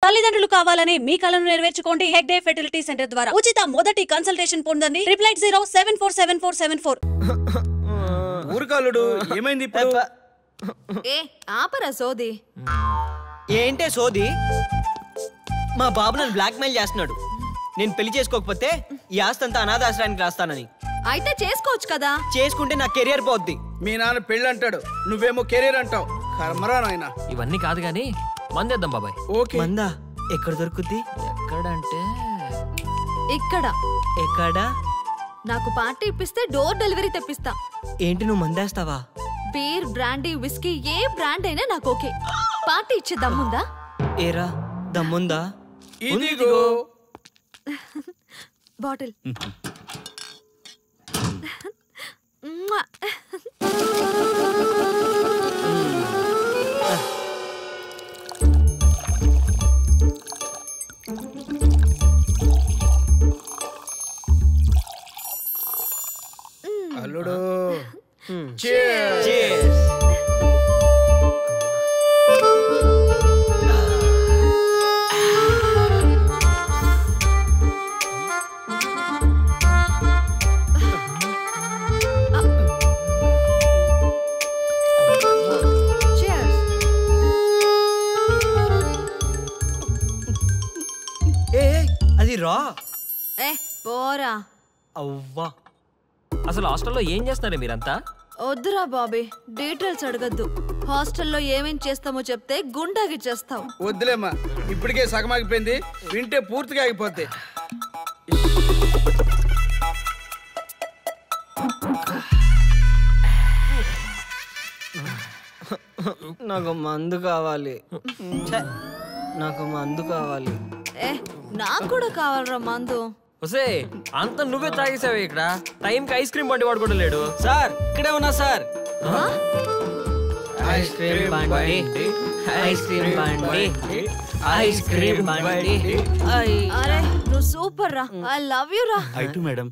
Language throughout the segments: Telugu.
తల్లిదండ్రులు కావాలని మీ కలను నెరవేర్చుకోండి హెగ్డే ఫెర్టిలిటీ సెంటర్ ద్వారా ఉచిత మొదటి కన్సల్టేషన్ పొందండి 8807474474 ఊరుకాలుడు ఏమైంది ఇప్పుడు? ఏ ఆపరా సోది. ఏంటే సోది? మా బాబు నన్ను బ్లాక్మెయిల్ చేస్తున్నాడు. నేను పెళ్లి చేసుకోకపోతే ఈ ఆస్తి అంతా అనాథాశ్రయానికి రాస్తానని. అయితే చేసుకోవచ్చు కదా. చేసుకుంటే నా కెరియర్ పోద్ది. మీ నాన్న పెళ్ళి అంటాడు, నువ్వేమో కెరీర్ అంటావు. కర్మరా నాయన. ఇవన్నీ కాదు గానీ మందేద్దాం బాబాయ్. ఓకే. మందా ఎక్కడ దొరుకుద్ది? ఎక్కడంటే ఇక్కడ. ఎక్కడ? నాకు పార్టీ ఇప్పిస్తే డోర్ డెలివరీ తెప్పిస్తా. ఏంటి నువ్వు మందేస్తావా? బీర్, బ్రాండీ, విస్కీ ఏ బ్రాండ్ అయినా నాకు ఓకే. పార్టీ ఇచ్చే దమ్ముందా? ఏరా దమ్ముందా? ఇదిగో బాటిల్. అల్లుడు. అది రా. ఏ పోరా. అవ్వా అసలు హాస్టల్లో ఏం చేస్తున్నారే మీరంతా? వద్దురా బాబీ, డీటెయిల్స్ అడగద్దు. హాస్టల్లో ఏమేం చేస్తామో చెప్తే గుండాకి చేస్తావు. వద్దులేమ్మా, ఇప్పటికే సగం ఆగిపోయింది, వింటే పూర్తిగా ఆగిపోద్ది. నాకు మందు కావాలి. నాకు మందు కావాలి. ఏ నాకు కూడా కావాలరా మందు. ఒసే అంత నువ్వే తాగేసావే. ఇక్కడ టైంకి ఐస్ క్రీమ్ బండి వాడు కూడా లేడు. సార్ ఇక్కడే ఉన్నా సార్. ఐస్ క్రీమ్ బండి, ఐస్ క్రీమ్ బండి, ఐస్ క్రీమ్ బండి. అరే నువ్వు సూపర్ రా. ఐ లవ్ యు రా. ఐటు మేడం.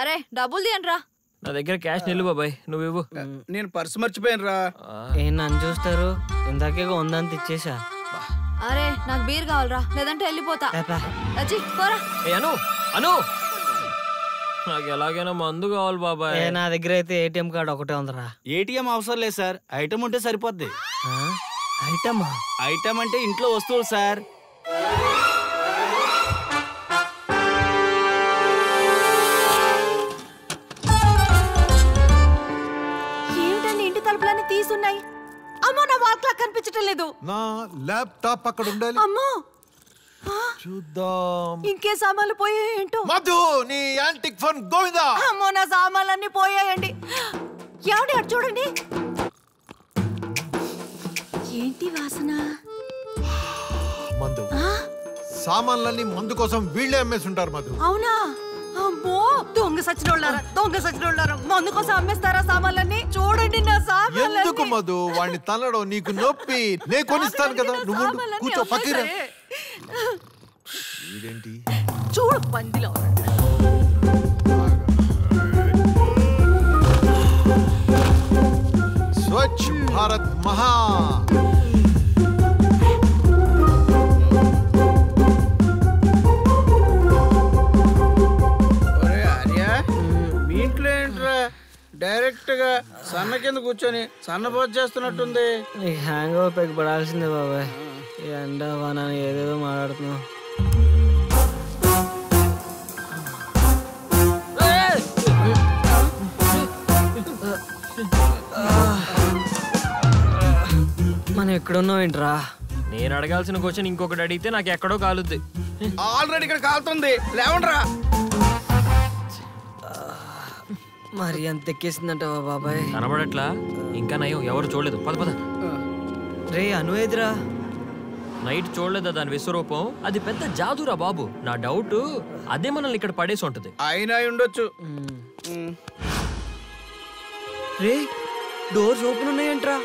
అరే డబ్బులు తీయండి రా. నా దగ్గర క్యాష్ నిల్లు బాబాయ్, నువ్వు ఇవ్వు. నేను పర్సు మర్చిపోయాను రా. ఏం నన్ను చూస్తారు? ఇందాకే ఉందంత ఇచ్చేసా. అరే నాకు బీర్ కావాలరా, లేదంటే వెళ్ళిపోతా. అచ్చి పోరా. ఏ అను అను, నాకు ఎలాగైనా మందు కావాలి బాబాయ్. నా దగ్గర అయితే ఏటీఎం కార్డు ఒకటే ఉందరా. ఏటీఎం అవసరం లేదు సార్, ఐటమ్ ఉంటే సరిపోద్ది. ఐటమా? ఐటమ్ అంటే ఇంట్లో వస్తువులు సార్. ఏమిటండి ఇంటి తలుపులన్నీ తీసున్నాయి? అమ్మో నా వాక్లా కనిపించటం లేదు. నా ల్యాప్టాప్ అక్కడ ఉండాలి. అమ్మో చూద్దాం. ఇంకే సామాన్లు పోయాయేంటో. మధు నీ యాంటిక్ ఫోన్ గోవిందా. అమ్మో నా సామాన్లన్నీ పోయాయండి. ఏమండి అటు చూడండి. ఏంటి వాసన? మందు. సామాన్లన్నీ మందు కోసం వీళ్ళే అమ్మేసి ఉంటారు మధు. అవునా? అమ్మో దొంగ సచ్చినోళ్ళారా, దొంగ సచ్చినోళ్ళారా, మందు కోసం అమ్మేస్తారా సామాన్లన్నీ? చూడండి నా సామాన్లు. ఎందుకు మధు వాడిని తల్లడం? నీకు నొప్పి, నే కొనిస్తాను కదా. నువ్వు కూర్చో పక్కన. ఇదేంటి చూడు పందిలో. స్వచ్ఛ భారత్ మహా. మీ ఇంట్లో ఏంట్రా డైరెక్ట్ గా సన్న కింద కూర్చొని సన్నపోతు చేస్తున్నట్టుంది. హ్యాంగ్ ఓవర్ పెగ్ పడాల్సిందే బాబాయ్. ఎండ వాన ఏదేదో మాట్లాడుతున్నావు. మనం ఎక్కడున్నావు ఏంట్రా? నేను అడగాల్సిన క్వశ్చన్ ఇంకొకటి అడిగితే నాకు ఎక్కడో కాలుద్ది. ఆల్రెడీ ఇక్కడ కాలుతుంది, లేవండ్రా. మరి అంత ఎక్కేసిందంటావా బాబాయ్? కనబడట్లా? ఇంకా నయం, ఎవరు చూడలేదు. పద పద. రే అను ఎదురా. నైట్ చూడలేదా దాని విశ్వరూపం? అది పెద్ద జాదురా బాబు. నా డౌట్ అదే మనల్ని ఇక్కడ పడేసి ఉంటది. అయినా ఉండొచ్చు. రే డోర్స్ ఓపెన్ ఉన్నాయంట్రా.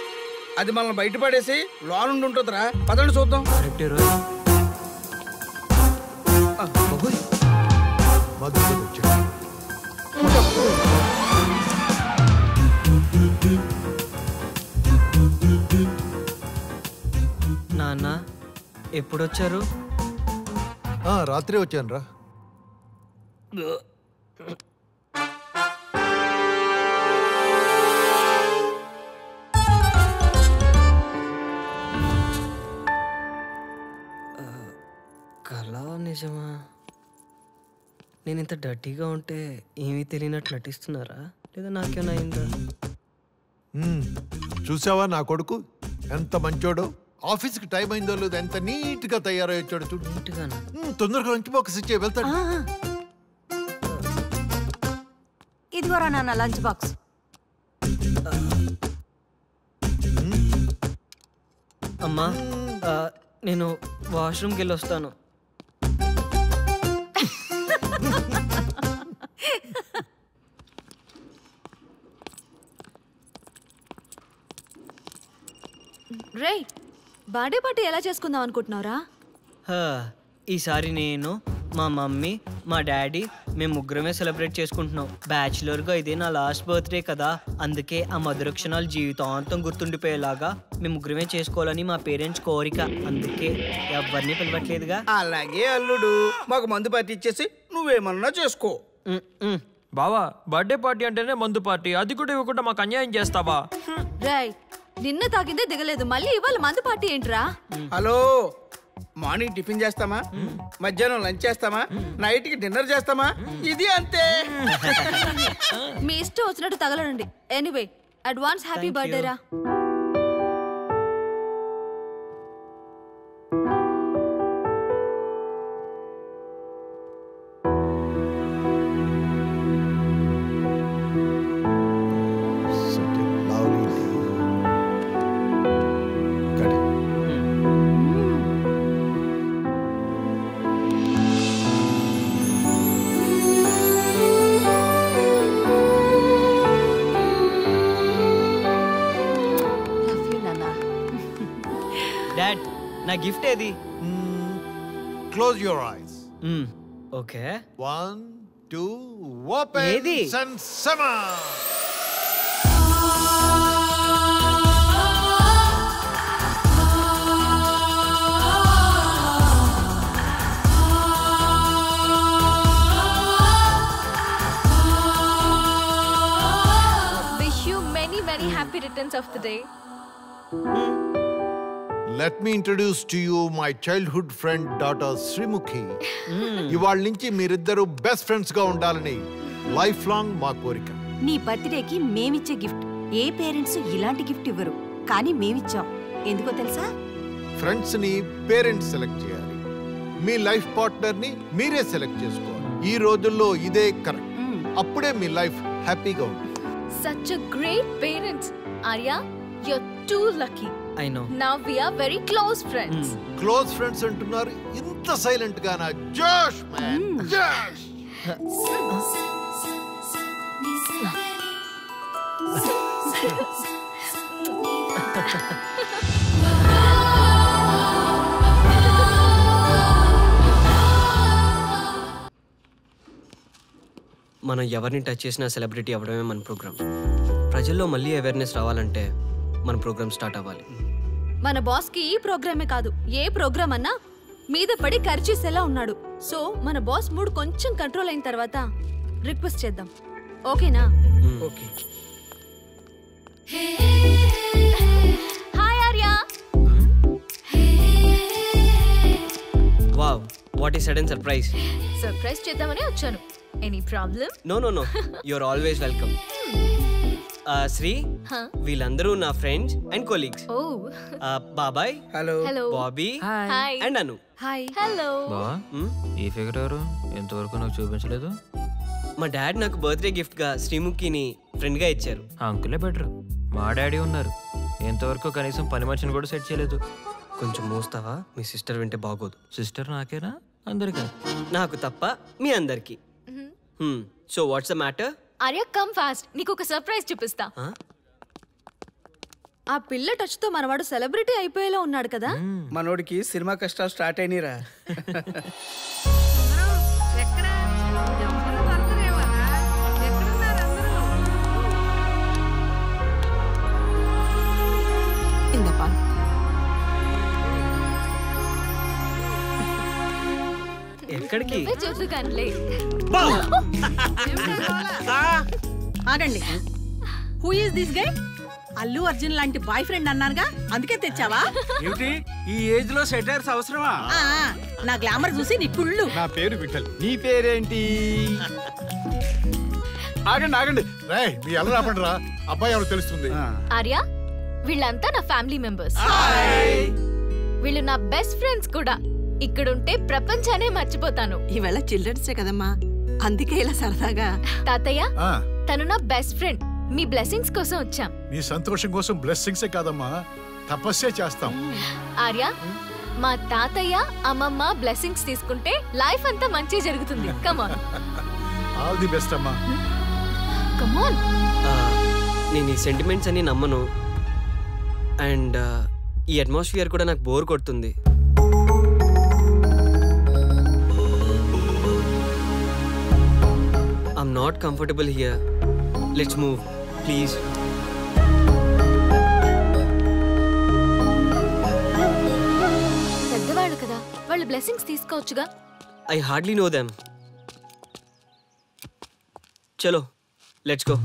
అది మనల్ని బయట పడేసి లోనుండి ఉంటుందిరా. పదండి చూద్దాం. మధు వచ్చాడు. నాన్న ఎప్పుడొచ్చారు? రాత్రి వచ్చాను రా. కళ నిజమా? నేను ఇంత డర్టీగా ఉంటే ఏమీ తెలియనట్టు నటిస్తున్నారా లేదా నాకేమైనా అయిందా? చూసావా నా కొడుకు ఎంత మంచోడో? ఆఫీస్కి టైం అయిందో లేదో ఎంత నీట్ గా తయారై వచ్చాడు చూడు. నీట్గానా? తొందరగా లంచ్ బాక్స్ ఇచ్చే వెళ్తాడు. ఇదిగోరా నాన్న లంచ్ బాక్స్. అమ్మా నేను వాష్రూమ్కి వెళ్ళి వస్తాను. రే బర్త్డే పార్టీ ఎలా చేసుకుందాం అనుకుంటున్నారా? ఈసారి నేను, మా మమ్మీ, మా డాడీ మేము ముగ్గురమే సెలబ్రేట్ చేసుకుంటున్నాం. బ్యాచులర్గా ఇదే నా లాస్ట్ బర్త్డే కదా, అందుకే ఆ మధుర క్షణాలు జీవితాంతం గుర్తుండిపోయేలాగా మేము ముగ్గురమే చేసుకోవాలని మా పేరెంట్స్ కోరిక. అందుకే ఎవరిని పిలవట్లేదుగా. అలాగే అల్లుడు, మాకు మందు పార్టీ ఇచ్చేసి నువ్వేమన్నా చేసుకో. బావా బర్త్డే పార్టీ అంటేనే మందు పార్టీ, అది కూడా ఇవ్వకుండా మాకు అన్యాయం చేస్తావా? రై నిన్న తాగిందే దిగలేదు, మళ్ళీ ఇవాళ మందు పార్టీ ఏంట్రా? హలో, మార్నింగ్ టిఫిన్ చేస్తామా, మధ్యాహ్నం లంచ్ చేస్తామా, నైట్ కి డిన్నర్ చేస్తామా? ఇది అంతే. మీ ఇష్టం వచ్చినట్టు తగలడండి. ఎనీవే అడ్వాన్స్ హ్యాపీ బర్త్డే రా. డాడ్ నా గిఫ్ట్ ఏది? Close your eyes. Okay. 1 2 open. ఏది? సన్సమా. Wish you many happy returns of the day. Let me introduce to you my childhood friend daughter Srimukhi. ఇవాళ నుంచి మీరిద్దరూ బెస్ట్ ఫ్రెండ్స్ గా ఉండాలని లైఫ్ లాంగ్ మా కోరిక. నీ బర్త్డేకి మేమిచ్చే గిఫ్ట్ ఏ పేరెంట్స్ ఇలాంటి గిఫ్ట్ ఇవ్వరు, కానీ మేమిచ్చాం. ఎందుకో తెలుసా? ఫ్రెండ్స్ ని పేరెంట్స్ సెలెక్ట్ చేయాలి, మీ లైఫ్ పార్ట్నర్ ని మీరే సెలెక్ట్ చేసుకోవాలి. ఈ రోజుల్లో ఇదే కరెక్ట్. అప్పుడే మీ లైఫ్ హ్యాపీగా ఉంటుంది. Such a great parents. Arya, you're too lucky. I know. Now we are very close friends. Close friends అంటున్నారు, ఇంత సైలెంట్ గానా? జోష్ మ్యాన్, జోష్. మనం ఎవరిని టచ్ చేసినా సెలబ్రిటీ అవ్వడమే మన ప్రోగ్రామ్. ప్రజల్లో మళ్ళీ అవేర్నెస్ రావాలంటే మన ప్రోగ్రామ్ స్టార్ట్ అవ్వాలి. మన బాస్ కి ఈ ప్రోగ్రామే కాదు, ఏ ప్రోగ్రామ్ అన్నా మీద పడి ఖర్చేసేలా ఉన్నాడు. సో మన బాస్ మూడ్ కొంచెం కంట్రోల్ అయిన తర్వాత రిక్వెస్ట్ చేద్దాం. ఓకేనా? Okay. Hi Arya. Wow, what is sudden surprise. Surprise చేద్దామని వచ్చాను. Any problem? No no no, you're always welcome. Sri, వీళ్ళందరూ నా ఫ్రెండ్స్ అండ్ కొలీగ్స్. Oh. బాబాయ్, hello. Hello. Bobby Hi. And Anu. Hi. Hello. బావా ఈ ఫిగర్ ఎవరు? ఎంతవరకు నాకు చూపించలేదు. మా డాడ్ నాకు బర్త్డే గిఫ్ట్ గా శ్రీముఖిని ఫ్రెండ్ గా ఇచ్చారు. ఆ అంకులే బెటర్. మా డాడీ ఉన్నారు, ఎంతవరకు కనీసం పని మనిషిని కూడా సెట్ చేయలేదు. కొంచెం మోస్తావా? మీ సిస్టర్ వింటే బాగోదు. సిస్టర్ నాకేనా? అందరికా? నాకు తప్ప మీ అందరికి. So what's the matter? Arya, come fast. నీకు ఒక సర్ప్రైజ్ చూపిస్తా. ఆ పిల్ల టచ్ తో మనవాడు సెలబ్రిటీ అయిపోయేలా ఉన్నాడు కదా. మనోడికి సినిమా కష్టాలు స్టార్ట్ అయినరా. ఎక్కడికి? నువ్వే చూసు కన్లే. ఆగండి. Who is this guy? Allu Arjun లాంటి బాయ్ ఫ్రెండ్ అన్నానుగా, అందుకే తెచ్చావా? ఏమిటి ఈ ఏజ్ లో సెటైర్స్ అవసరమా? నా గ్లామర్ చూసి నీ కుళ్ళు. నా పేరు విఠల్. నీ పేరేంటి? ఆగండి ఆగండి రే, మీ ఎలా రాపండి రా. అబ్బాయి ఎవరు తెలుస్తుంది. ఆర్య, వీళ్ళంతా నా ఫ్యామిలీ మెంబర్స్. వీళ్ళు నా బెస్ట్ ఫ్రెండ్స్ కూడా. ఇక్కడుంటే ప్రపంచానే మర్చిపోతాను. ఈవేళ చిల్డ్రన్స్ డే కదమ్మా, అందుకే ఇలా సరదాగా. తాతయ్య, తను నా బెస్ట్ ఫ్రెండ్. మీ బ్లెస్సింగ్స్ కోసం వచ్చాం. నీ సంతోషం కోసం బ్లెస్సింగ్సే కాదమ్మా, తపస్సే చేస్తాం. ఆర్య, మా తాతయ్య అమ్మమ్మ బ్లెస్సింగ్స్ తీసుకుంటే లైఫ్ అంతా మంచి జరుగుతుంది. కమాన్. ఆల్ ది బెస్ట్ అమ్మా. కమాన్. నేను ఈ సెంటిమెంట్స్ అన్ని నమ్మను. అండ్ ఈ అట్మాస్ఫియర్ కూడా నాకు బోర్ కొడుతుంది. I'm not comfortable here. Let's move please. పెద్దవాళ్ళు కదా, వాళ్ళు బ్లెస్సింగ్స్ తీసుకోవచ్చుగా. I hardly know them. చలో లెట్స్ గో.